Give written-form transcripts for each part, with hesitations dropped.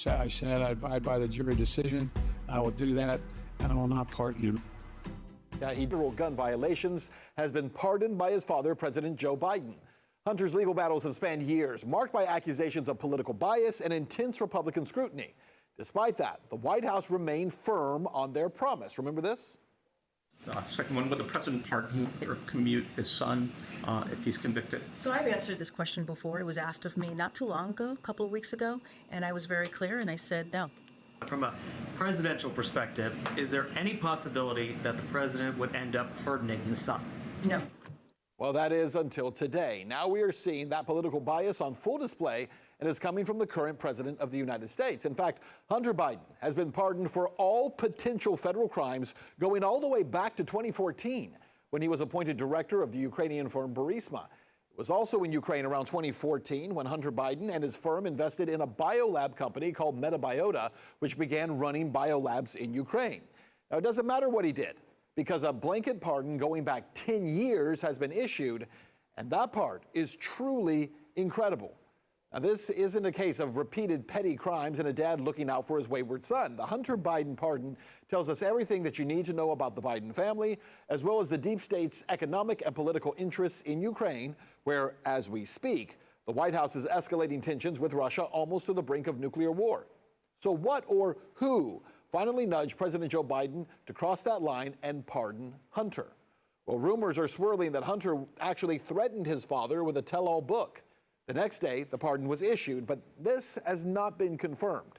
I said I abide by the jury decision. I will do that, and I will not pardon him. Federal gun violations has been pardoned by his father, President Joe Biden. Hunter's legal battles have spanned years, marked by accusations of political bias and intense Republican scrutiny. Despite that, the White House remained firm on their promise. Remember this? Second one, will the president pardon or commute his son if he's convicted? So I've answered this question before. It was asked of me not too long ago, a couple of weeks ago, and I was very clear, and I said no. From a presidential perspective, is there any possibility that the president would end up pardoning his son? No. Well, that is until today. Now we are seeing that political bias on full display, and is coming from the current president of the United States. In fact, Hunter Biden has been pardoned for all potential federal crimes going all the way back to 2014 when he was appointed director of the Ukrainian firm Burisma. It was also in Ukraine around 2014 when Hunter Biden and his firm invested in a biolab company called Metabiota, which began running biolabs in Ukraine. Now, it doesn't matter what he did, because a blanket pardon going back 10 years has been issued, and that part is truly incredible. Now, this isn't a case of repeated petty crimes and a dad looking out for his wayward son. The Hunter Biden pardon tells us everything that you need to know about the Biden family, as well as the deep state's economic and political interests in Ukraine, where, as we speak, the White House is escalating tensions with Russia almost to the brink of nuclear war. So what or who finally nudged President Joe Biden to cross that line and pardon Hunter? Well, rumors are swirling that Hunter actually threatened his father with a tell-all book. The next day, the pardon was issued, but this has not been confirmed.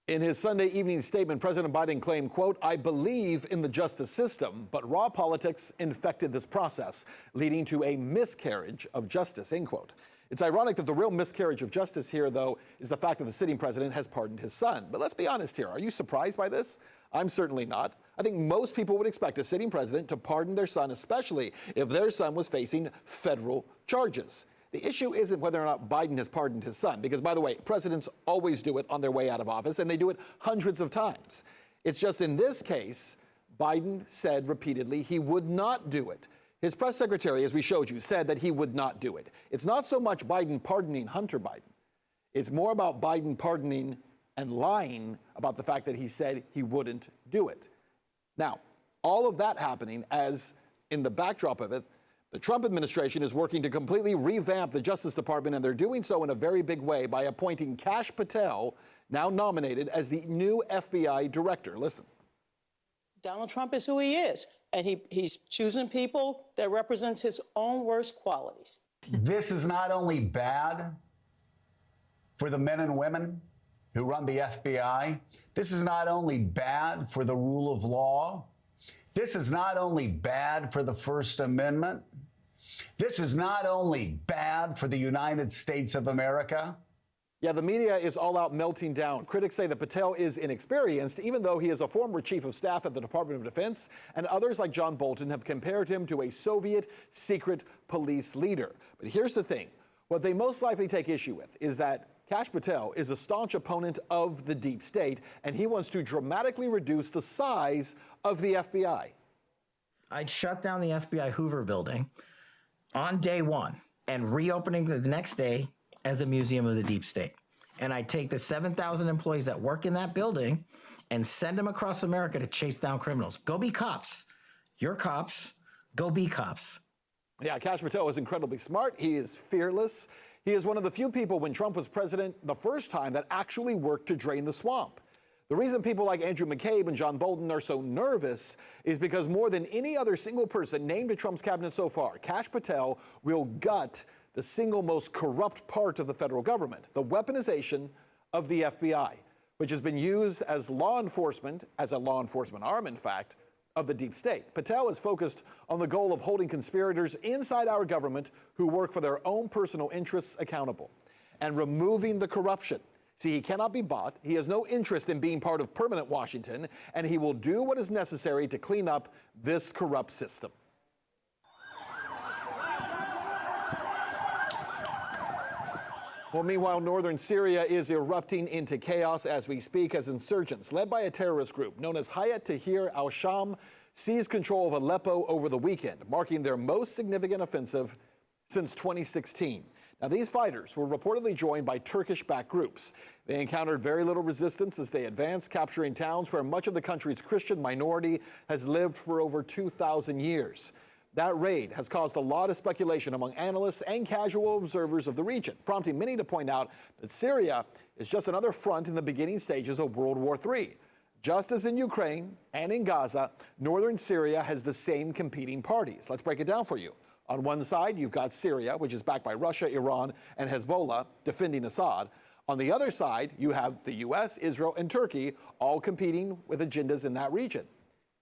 In his Sunday evening statement, President Biden claimed, quote, "I believe in the justice system, but raw politics infected this process, leading to a miscarriage of justice," end quote. It's ironic that the real miscarriage of justice here, though, is the fact that the sitting president has pardoned his son. But let's be honest here. Are you surprised by this? I'm certainly not. I think most people would expect a sitting president to pardon their son, especially if their son was facing federal charges. The issue isn't whether or not Biden has pardoned his son, because, by the way, presidents always do it on their way out of office, and they do it hundreds of times. It's just in this case, Biden said repeatedly he would not do it. His press secretary, as we showed you, said that he would not do it. It's not so much Biden pardoning Hunter Biden. It's more about Biden pardoning and lying about the fact that he said he wouldn't do it. Now, all of that happening as, in the backdrop of it, the Trump administration is working to completely revamp the Justice Department, and they're doing so in a very big way by appointing Kash Patel, now nominated as the new FBI director. Listen. Donald Trump is who he is, and he's choosing people that represents his own worst qualities. This is not only bad for the men and women who run the FBI. This is not only bad for the rule of law. This is not only bad for the First Amendment. This is not only bad for the United States of America. Yeah, the media is all out melting down. Critics say that Patel is inexperienced, even though he is a former chief of staff at the Department of Defense, and others like John Bolton have compared him to a Soviet secret police leader. But here's the thing. What they most likely take issue with is that Kash Patel is a staunch opponent of the deep state, and he wants to dramatically reduce the size of the FBI. I'd shut down the FBI Hoover building on day one and reopening the next day as a museum of the deep state. And I'd take the 7,000 employees that work in that building and send them across America to chase down criminals. Go be cops. You're cops. Go be cops. Yeah, Kash Patel is incredibly smart. He is fearless. He is one of the few people when Trump was president the first time that actually worked to drain the swamp. The reason people like Andrew McCabe and John Bolton are so nervous is because more than any other single person named to Trump's cabinet so far, Kash Patel will gut the single most corrupt part of the federal government, the weaponization of the FBI, which has been used as law enforcement, as a law enforcement arm, in fact, of the deep state. Patel is focused on the goal of holding conspirators inside our government who work for their own personal interests accountable and removing the corruption. See, he cannot be bought. He has no interest in being part of permanent Washington, and he will do what is necessary to clean up this corrupt system. Well, meanwhile, northern Syria is erupting into chaos as we speak as insurgents, led by a terrorist group known as Hayat Tahrir al-Sham, seized control of Aleppo over the weekend, marking their most significant offensive since 2016. Now, these fighters were reportedly joined by Turkish-backed groups. They encountered very little resistance as they advanced, capturing towns where much of the country's Christian minority has lived for over 2,000 years. That raid has caused a lot of speculation among analysts and casual observers of the region, prompting many to point out that Syria is just another front in the beginning stages of World War III. Just as in Ukraine and in Gaza, northern Syria has the same competing parties. Let's break it down for you. On one side, you've got Syria, which is backed by Russia, Iran, and Hezbollah, defending Assad. On the other side, you have the U.S., Israel, and Turkey, all competing with agendas in that region.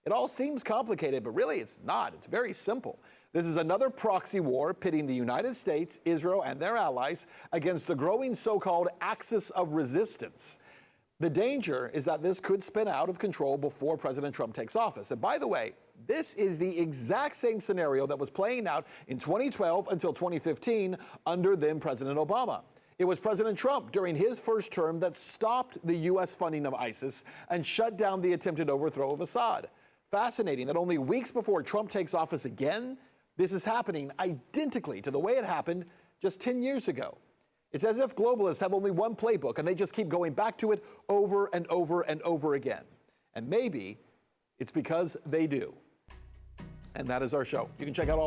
It all seems complicated, but really it's not. It's very simple. This is another proxy war pitting the United States, Israel, and their allies against the growing so-called axis of resistance. The danger is that this could spin out of control before President Trump takes office. And by the way, this is the exact same scenario that was playing out in 2012 until 2015 under then President Obama. It was President Trump during his first term that stopped the U.S. funding of ISIS and shut down the attempted overthrow of Assad. Fascinating that only weeks before Trump takes office again, this is happening identically to the way it happened just 10 years ago. It's as if globalists have only one playbook and they just keep going back to it over and over and over again. And maybe it's because they do. And that is our show. You can check out all